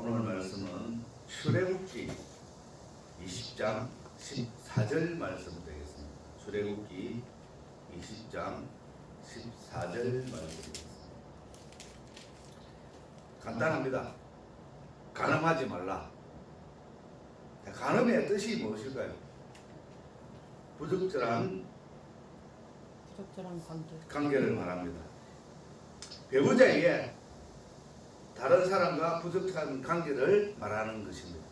오늘 말씀은 출애굽기 20장 14절 말씀 되겠습니다. 출애굽기 20장 14절 말씀 되겠습니다. 간단합니다. 간음하지 말라. 간음의 뜻이 무엇일까요? 부적절한 관계를 말합니다. 배우자에게 다른 사람과 부적절한 관계를 말하는 것입니다.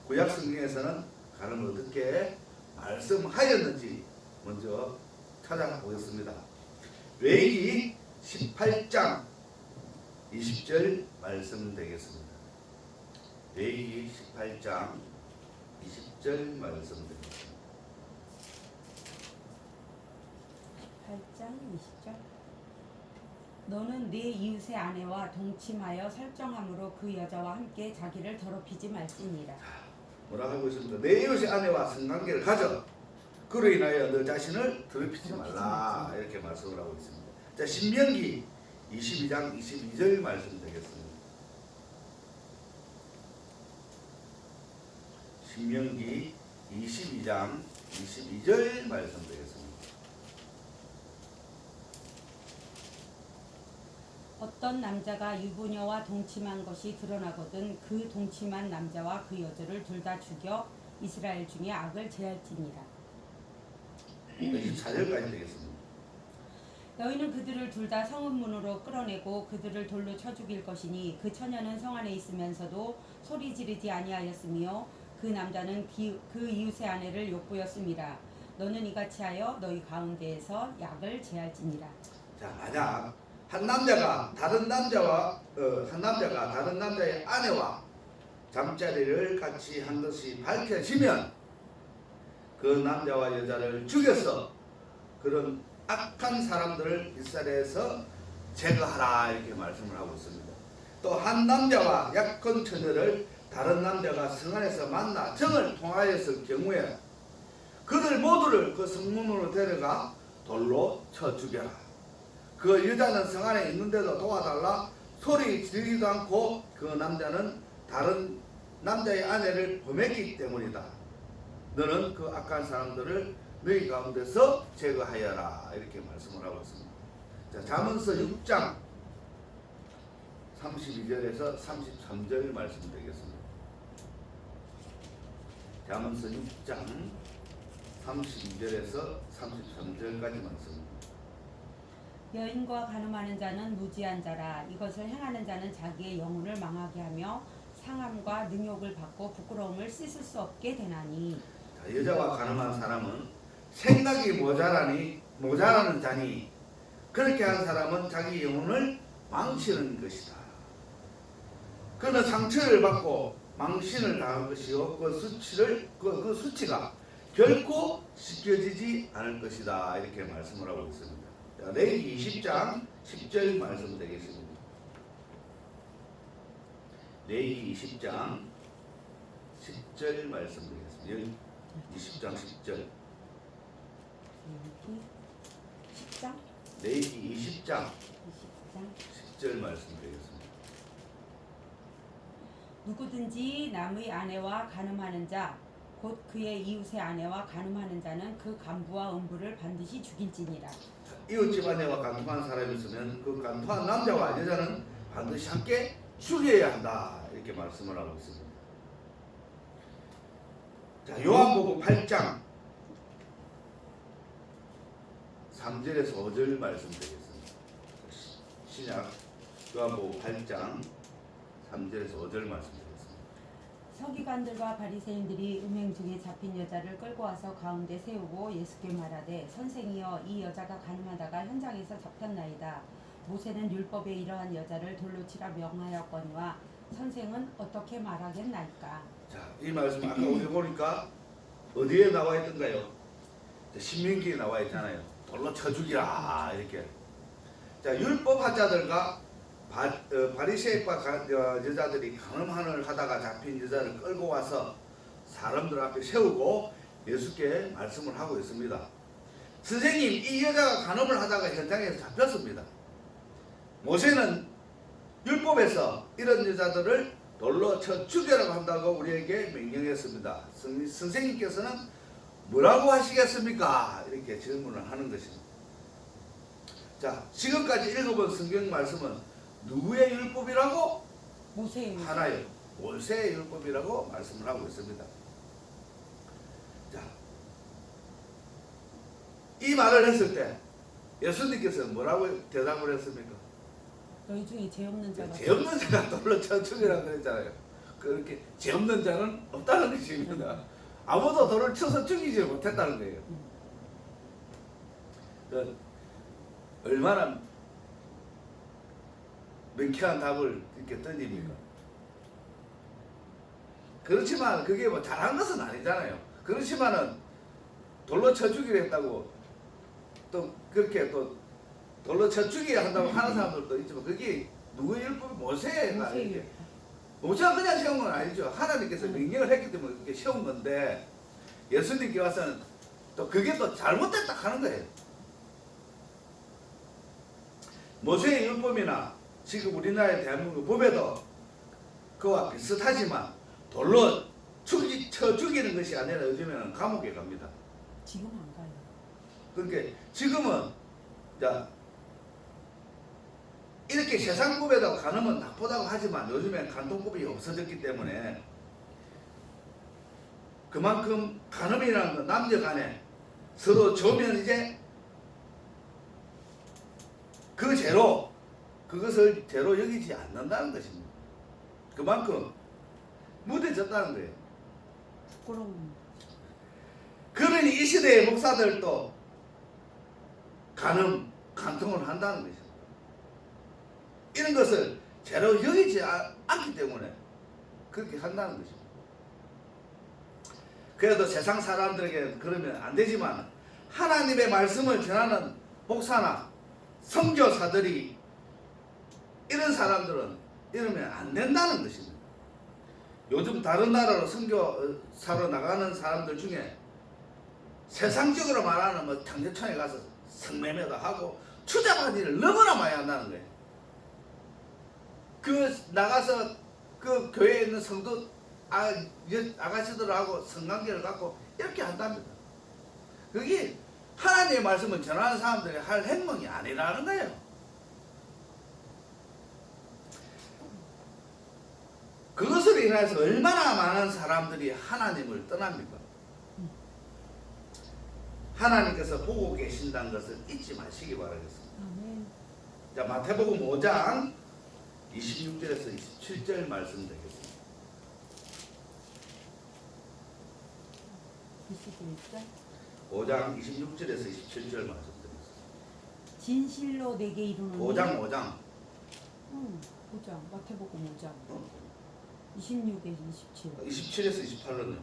구약 성경에서는 간음을 어떻게 말씀하였는지 먼저 찾아보겠습니다. 레위기 18장 20절 말씀 되겠습니다. 레위기 18장 20절 말씀 되겠습니다. 18장 20절. 너는 네 이웃의 아내와 동침하여 설정함으로 그 여자와 함께 자기를 더럽히지 말지니라. 뭐라 하고 있습니다. 내 이웃의 아내와 성관계를 가져 그로 인하여 너 자신을 더럽히지 말라 이렇게 말씀을 하고 있습니다. 자, 신명기 22장 22절 말씀 되겠습니다. 신명기 22장 22절 말씀 되겠습니다. 어떤 남자가 유부녀와 동침한 것이 드러나거든 그 동침한 남자와 그 여자를 둘 다 죽여 이스라엘 중에 악을 제할지니라. 24절까지 되겠습니다. 너희는 그들을 둘 다 성읍문으로 끌어내고 그들을 돌로 쳐 죽일 것이니 그 처녀는 성 안에 있으면서도 소리 지르지 아니하였으며 그 남자는 그 이웃의 아내를 욕보였습니다. 너는 이같이 하여 너희 가운데에서 약을 제할지니라. 자, 만약 한 남자가 다른 남자의 아내와 잠자리를 같이 한 것이 밝혀지면 그 남자와 여자를 죽여서 그런 악한 사람들을 이스라엘에서 제거하라 이렇게 말씀을 하고 있습니다. 또 한 남자와 약혼 처녀를 다른 남자가 성 안에서 만나 정을 통하였을 경우에 그들 모두를 그 성문으로 데려가 돌로 쳐 죽여라. 그 여자는 성 안에 있는데도 도와달라 소리 지르지도 않고 그 남자는 다른 남자의 아내를 범했기 때문이다. 너는 그 악한 사람들을 너희 가운데서 제거하여라 이렇게 말씀을 하고 있습니다. 자, 잠언서 6장 32절에서 33절 말씀 되겠습니다. 잠언서 6장 32절에서 33절까지 말씀입니다. 여인과 간음하는 자는 무지한 자라. 이것을 행하는 자는 자기의 영혼을 망하게 하며 상함과 능욕을 받고 부끄러움을 씻을 수 없게 되나니. 자, 여자와 간음한 사람은 생각이 모자라는 자니 그렇게 한 사람은 자기 영혼을 망치는 것이다. 그는 상처를 받고 망신을 당할 것이요 그 수치가 결코 씻겨지지 않을 것이다 이렇게 말씀을 하고 있습니다. 자, 레위기 20장 10절 말씀 되겠습니다. 레위기 20장 10절 말씀 되겠습니다. 20장 10절. 레위기 20장 10절 말씀 되겠습니다. 누구든지 남의 아내와 간음하는 자 곧 그의 이웃의 아내와 간음하는 자는 그 간부와 음부를 반드시 죽일지니라. 이웃집 아내와 간통한 사람이 있으면 그 간통한 남자와 여자는 반드시 함께 죽여야 한다 이렇게 말씀을 하고 있습니다. 자, 요한복음 8장 3절에서 5절 말씀 드리겠습니다. 신약 요한복음 8장 3절에서 5절 말씀 드리겠습니다. 서기관들과 바리새인들이 음행 중에 잡힌 여자를 끌고 와서 가운데 세우고 예수께 말하되 선생이여 이 여자가 간음하다가 현장에서 잡혔나이다. 모세는 율법에 이러한 여자를 돌로 치라 명하였거니와 선생은 어떻게 말하겠나이까. 자, 이 말씀 아까 우리 보니까 어디에 나와 있던가요? 신명기에 나와 있잖아요. 돌로 쳐 죽이라 이렇게. 자, 율법 학자들과 바리새인과 여자들이 간음을 하다가 잡힌 여자를 끌고 와서 사람들 앞에 세우고 예수께 말씀을 하고 있습니다. 선생님, 이 여자가 간음을 하다가 현장에서 잡혔습니다. 모세는 율법에서 이런 여자들을 돌로 쳐 죽여라고 한다고 우리에게 명령했습니다. 선생님께서는 뭐라고 하시겠습니까? 이렇게 질문을 하는 것입니다. 자, 지금까지 읽어본 성경 말씀은 누구의 율법이라고? 모세의 율법. 하나요. 모세의 율법이라고 말씀을 하고 있습니다. 자, 이 말을 했을 때 예수님께서 뭐라고 대답을 했습니까? 너희 중에 죄 없는 자가 죄 없는 자가 돌로 쳐 죽이라고 그랬잖아요. 그렇게 죄 없는 자는 없다는 것입니다. 아무도 돌을 쳐서 죽이지 못했다는 거예요. 그 얼마나 명쾌한 답을 이렇게 던집니까? 그렇지만 그게 뭐 잘한 것은 아니잖아요. 그렇지만은 돌로 쳐 죽이려 했다고 또 그렇게 또 돌로 쳐 죽여야 한다고 하는 사람들도 있지만 그게 누구의 율법이 모세가 모세의 이렇게 율법. 모세가 그냥 세운 건 아니죠. 하나님께서 명령을 했기 때문에 그렇게 세운 건데 예수님께 와서는 또 그게 또 잘못됐다 하는 거예요. 모세의 율법이나 지금 우리나라의 대한민국 법에도 그와 비슷하지만 돌로 쳐 죽이는 것이 아니라 요즘에는 감옥에 갑니다. 지금은 안 가요. 그러니까 지금은 자 이렇게 세상법에도 간음은 나쁘다고 하지만 요즘엔 간통법이 없어졌기 때문에 그만큼 간음이라는 건 남녀 간에 서로 조면 이제 그 죄로 그것을 죄로 여기지 않는다는 것입니다. 그만큼 무뎌졌다는 거예요. 부끄러운. 그러니 이 시대의 목사들도 간통을 한다는 것이죠. 이런 것을 죄로 여기지 않기 때문에 그렇게 한다는 것입니다. 그래도 세상 사람들에게 그러면 안 되지만 하나님의 말씀을 전하는 목사나 선교사들이 이런 사람들은 이러면 안 된다는 것입니다. 요즘 다른 나라로 선교사로 나가는 사람들 중에 세상적으로 말하는 뭐 장례촌에 가서 성매매도 하고 추잡한 일을 너무나 많이 한다는 거예요. 그 나가서 그 교회에 있는 성도 아가씨들하고 성관계를 갖고 이렇게 한답니다. 그게 하나님의 말씀을 전하는 사람들이 할 행동이 아니라는 거예요. 그것으로 인해서 얼마나 많은 사람들이 하나님을 떠납니까? 하나님께서 보고 계신다는 것을 잊지 마시기 바라겠습니다. 아멘. 자, 마태복음 5장 26절에서 27절 말씀 되겠습니다. 21절. 5장 26절에서 27절 말씀 드리겠습니다. 진실로 내게 이르노니 5장 5장 마태복음 5장 26에서 27. 27에서 28로는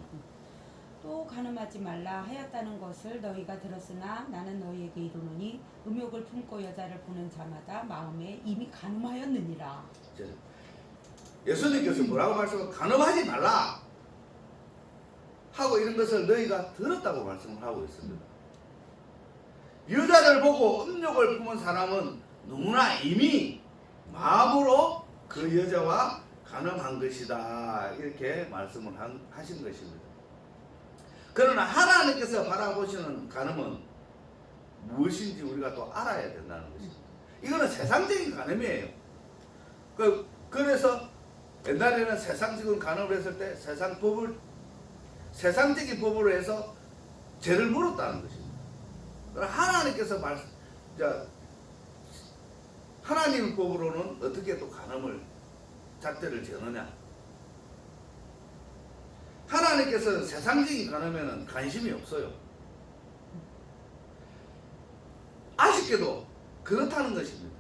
또 간음하지 말라 하였다는 것을 너희가 들었으나 나는 너희에게 이르노니 음욕을 품고 여자를 보는 자마다 마음에 이미 간음하였느니라. 예수님께서 뭐라고 말씀을 간음하지 말라 하고 이런 것을 너희가 들었다고 말씀을 하고 있습니다. 여자를 보고 음욕을 품은 사람은 누구나 이미 마음으로 그 여자와 간음한 것이다 이렇게 말씀을 하신 것입니다. 그러나 하나님께서 바라보시는 간음은 무엇인지 우리가 또 알아야 된다는 것입니다. 이거는 세상적인 간음이에요. 그래서 옛날에는 세상적인 간음을 했을 때 세상적인 법으로 해서 죄를 물었다는 것입니다. 그러나 하나님께서 하나님 법으로는 어떻게 또 간음을 잣대를 저느냐? 하나님께서 세상적인 간음에는 관심이 없어요. 아쉽게도 그렇다는 것입니다.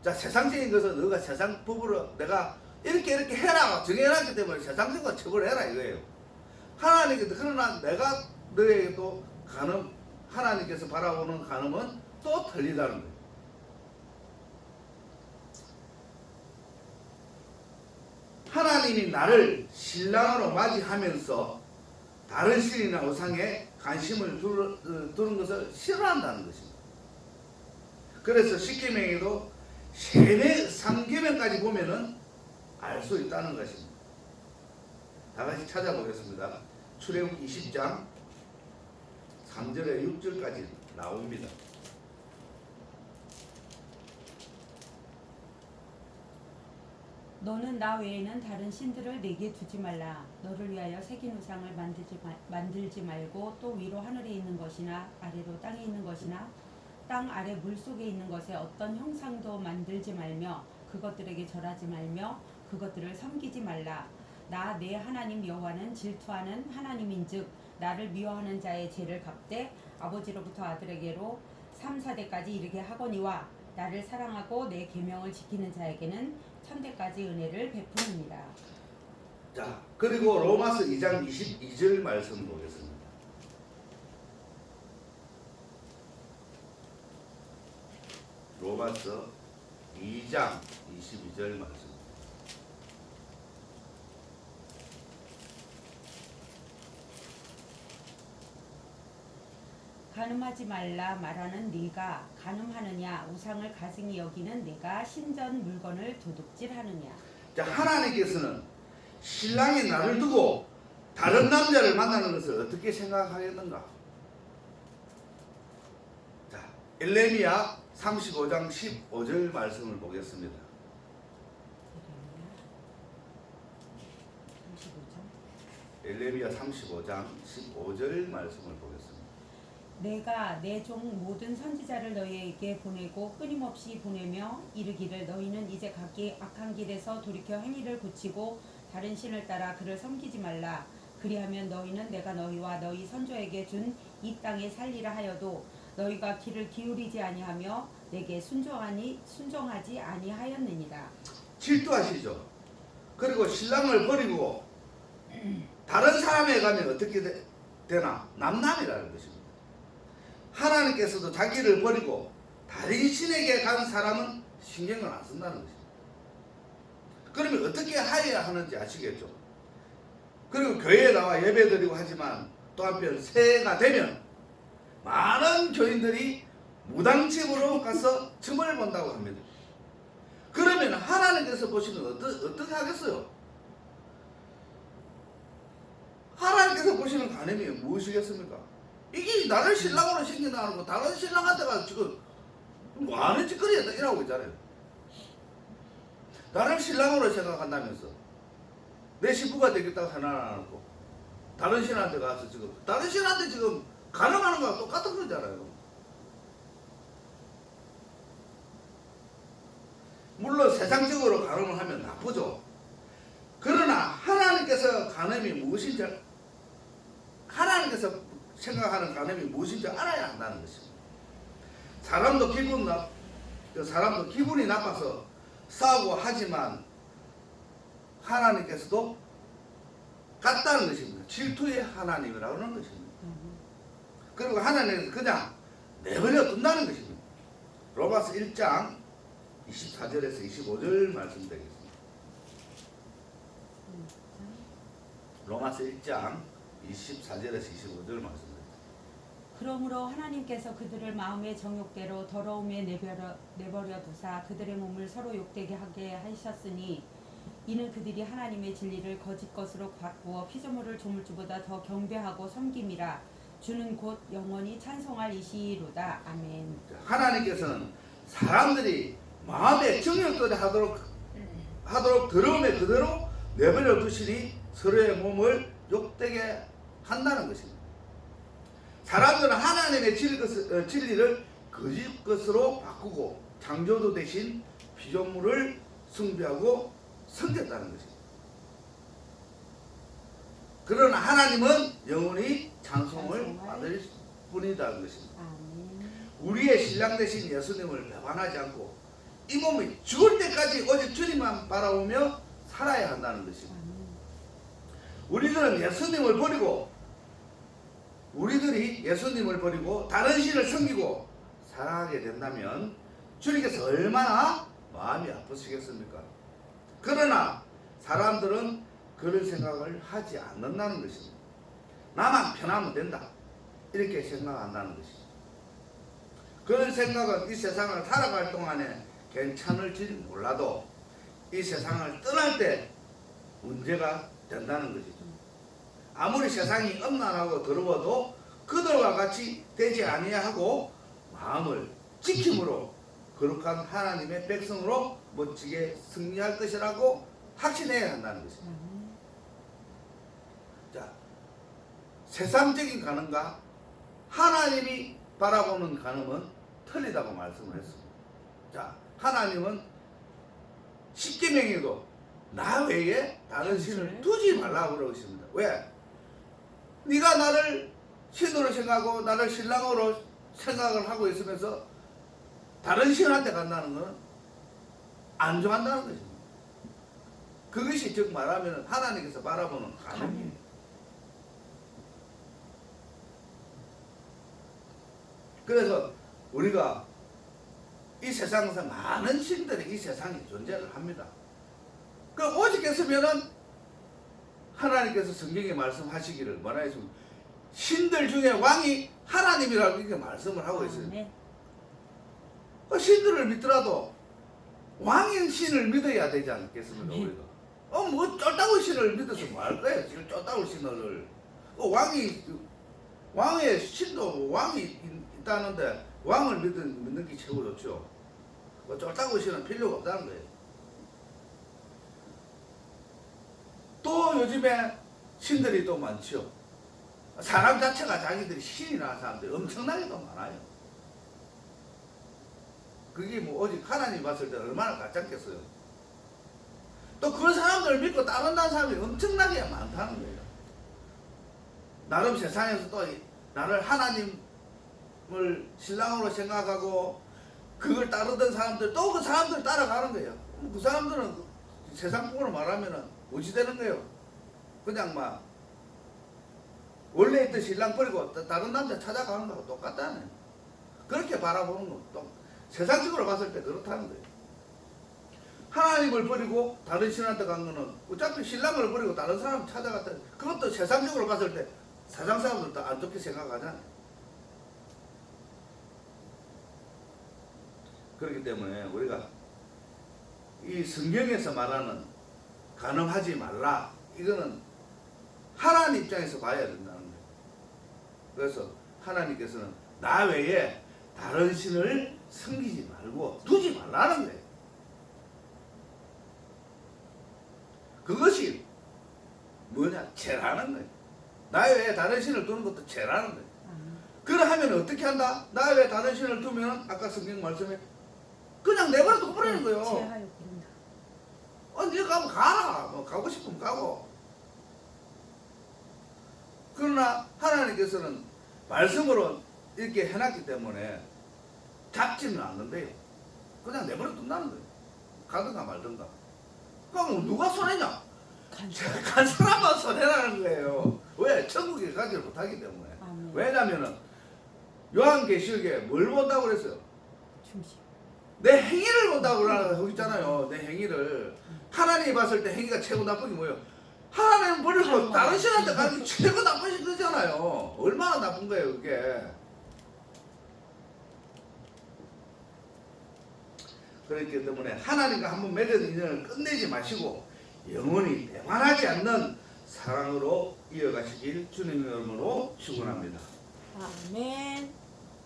자, 세상적인 것은 너가 세상 법으로 내가 이렇게 해라 정해놨기 때문에 세상적으로 처벌해라 이거예요. 하나님께서 그러나 내가 너에게 또 간음 하나님께서 바라보는 간음은 또 틀리다는 거예요. 하나님이 나를 신랑으로 맞이하면서 다른 신이나 우상에 관심을 두는 것을 싫어한다는 것입니다. 그래서 십계명에도 3계명까지 보면은 알 수 있다는 것입니다. 다 같이 찾아보겠습니다. 출애굽기 20장 3절에 6절까지 나옵니다. 너는 나 외에는 다른 신들을 내게 두지 말라. 너를 위하여 새긴 우상을 만들지 말고 또 위로 하늘에 있는 것이나 아래로 땅에 있는 것이나 땅 아래 물속에 있는 것에 어떤 형상도 만들지 말며 그것들에게 절하지 말며 그것들을 섬기지 말라. 나 내 하나님 여호와는 질투하는 하나님인즉 나를 미워하는 자의 죄를 갚되 아버지로부터 아들에게로 3, 4대까지 이르게 하거니와 나를 사랑하고 내 계명을 지키는 자에게는 천대까지 은혜를 베푸느니라. 자, 그리고 로마서 2장 22절 말씀 보겠습니다. 로마서 2장 22절 말씀. 간음하지 말라 말하는 네가 간음하느냐 우상을 가증히 여기는 네가 신전 물건을 도둑질하느냐. 자, 하나님께서는 신랑이 나를 두고 다른 남자를 만나는 것을 어떻게 생각하겠는가? 자, 엘레미야 35장 15절 말씀을 보겠습니다. 엘레미야 35장 15절 말씀을 보겠습니다. 내가 내 종 모든 선지자를 너희에게 보내고 끊임없이 보내며 이르기를 너희는 이제 각기 악한 길에서 돌이켜 행위를 고치고 다른 신을 따라 그를 섬기지 말라. 그리하면 너희는 내가 너희와 너희 선조에게 준 이 땅에 살리라 하여도 너희가 귀를 기울이지 아니하며 내게 순종하지 아니하였느니라. 질투하시죠. 그리고 신랑을 버리고 다른 사람에 가면 어떻게 되나? 남남이라는 것입니다. 하나님께서도 자기를 버리고 다른 신에게 간 사람은 신경을 안 쓴다는 것입니다. 그러면 어떻게 하여야 하는지 아시겠죠? 그리고 교회에 나와 예배드리고 하지만 또 한편 새해가 되면 많은 교인들이 무당집으로 가서 점을 본다고 합니다. 그러면 하나님께서 보시면 어떻게 하겠어요? 하나님께서 보시는 간음이 무엇이겠습니까? 이게 나를 신랑으로 신경나는 거 다른 신랑한테 가서 지금 뭐 하는 짓거리야 이러고 있잖아요. 나를 신랑으로 생각한다면서 내 신부가 되겠다고 하나하고 다른 신한테 가서 지금 다른 신한테 지금 간음하는 거랑 똑같은 거잖아요. 물론 세상적으로 간음을 하면 나쁘죠. 그러나 하나님께서 간음이 무엇인지 하나님께서 생각하는 간음이 무엇인지 알아야 한다는 것입니다. 사람도 기분이 나빠서 싸우고 하지만 하나님께서도 같다는 것입니다. 질투의 하나님이라고 하는 것입니다. 그리고 하나님은 그냥 내버려 둔다는 것입니다. 로마서 1장 24절에서 25절 말씀드리겠습니다. 로마서 1장 24절에서 25절 말씀드립니다. 그러므로 하나님께서 그들을 마음의 정욕대로 더러움에 내버려 두사 그들의 몸을 서로 욕되게 하게 하셨으니 이는 그들이 하나님의 진리를 거짓 것으로 바꾸어 피조물을 조물주보다 더 경배하고 섬김이라. 주는 곧 영원히 찬송할 이시로다. 아멘. 하나님께서는 사람들이 마음의 정욕대로 하도록 더러움에 그대로 내버려 두시니 서로의 몸을 욕되게 한다는 것입니다. 사람들은 하나님의 진리를 거짓 것으로 바꾸고 창조주 대신 피조물을 숭배하고 섬겼다는 것입니다. 그러나 하나님은 영원히 찬송을 받을 뿐이라는 것입니다. 우리의 신랑 대신 예수님을 배반하지 않고 이 몸이 죽을 때까지 오직 주님만 바라보며 살아야 한다는 것입니다. 우리들이 예수님을 버리고 다른 신을 섬기고 살아가게 된다면 주님께서 얼마나 마음이 아프시겠습니까? 그러나 사람들은 그런 생각을 하지 않는다는 것입니다. 나만 편하면 된다 이렇게 생각한다는 것입니다. 그런 생각은 이 세상을 살아갈 동안에 괜찮을지 몰라도 이 세상을 떠날 때 문제가 된다는 것이죠. 아무리 세상이 엄난하고 더러워도 그들과 같이 되지 아니하고 마음을 지킴으로 거룩한 하나님의 백성으로 멋지게 승리할 것이라고 확신해야 한다는 것입니다. 자, 세상적인 가늠과 하나님이 바라보는 가늠은 틀리다고 말씀을 했습니다. 자, 하나님은 십계명에도 나 외에 다른 신을 두지 말라고 그러고 있습니다. 왜? 네가 나를 신으로 생각하고 나를 신랑으로 생각을 하고 있으면서 다른 신한테 간다는 것은 안 좋아한다는 것입니다. 그것이 즉 말하면 하나님께서 바라보는 가늠이에요. 그래서 우리가 이 세상에서 많은 신들이 이 세상에 존재를 합니다. 그 오직했으면은 하나님께서 성경에 말씀하시기를 뭐라 했습니까? 신들 중에 왕이 하나님이라고 이렇게 말씀을 하고 있어요. 그 신들을 믿더라도 왕인 신을 믿어야 되지 않겠습니까? 우리가? 뭐 쫄따구 신을 믿어서 뭐 할 거예요? 지금 쫄따구 신을 왕의 신도 왕이 있다는데 왕을 믿는 게 최고 좋죠. 뭐 쫄따구 신은 필요가 없다는 거예요. 또 요즘에 신들이 또 많죠. 사람 자체가 자기들이 신이라는 사람들이 엄청나게도 많아요. 그게 뭐 오직 하나님 봤을 때 얼마나 가짜겠어요. 또 그 사람들을 믿고 따른다는 사람이 엄청나게 많다는 거예요. 나름 세상에서 또 나를 하나님을 신랑으로 생각하고 그걸 따르던 사람들 또 그 사람들 따라가는 거예요. 그 사람들은 세상적으로 말하면은 어찌 되는 거예요? 그냥 막 원래 있던 신랑 버리고 다른 남자 찾아가는 거하고 똑같다네. 그렇게 바라보는 거. 또 세상적으로 봤을 때 그렇다는 거예요. 하나님을 버리고 다른 신한테 간 거는 어차피 신랑을 버리고 다른 사람 찾아갔다. 그것도 세상적으로 봤을 때 세상 사람들도 안 좋게 생각하잖아요. 그렇기 때문에 우리가 이 성경에서 말하는 가늠하지 말라, 이거는 하나님 입장에서 봐야 된다는 거예요. 그래서 하나님께서는 나 외에 다른 신을 섬기지 말고 두지 말라는 거예요. 그것이 뭐냐? 죄라는 거예요. 나 외에 다른 신을 두는 것도 죄라는 거예요. 그러하면 어떻게 한다? 나 외에 다른 신을 두면 아까 성경 말씀에 그냥 내버려 둬버리는 거예요. 제하여 부른다. 네가 가면 가라. 뭐 가고 싶으면 가고. 그러나 하나님께서는 말씀으로 이렇게 해놨기 때문에 잡지는 않는데요. 그냥 내버려 둔다는 거예요. 가든가 말든가. 그럼 누가 손해냐? 간 사람만 손해라는 거예요. 왜? 천국에 가지를 못하기 때문에. 아멘. 왜냐면은 요한계시록에 뭘 본다고 그랬어요? 중심. 내 행위를 본다고 그러고 있잖아요. 내 행위를. 하나님이 봤을 때 행위가 최고 나쁜 게 뭐예요? 하나님 버리고 다른 신한테 가는 게 최고 나쁜 거잖아요. 얼마나 나쁜 거예요, 그게. 그렇기 때문에 하나님과 한번 맺은 인연을 끝내지 마시고 영원히 배반하지 않는 사랑으로 이어가시길 주님의 이름으로 축원합니다. 아멘.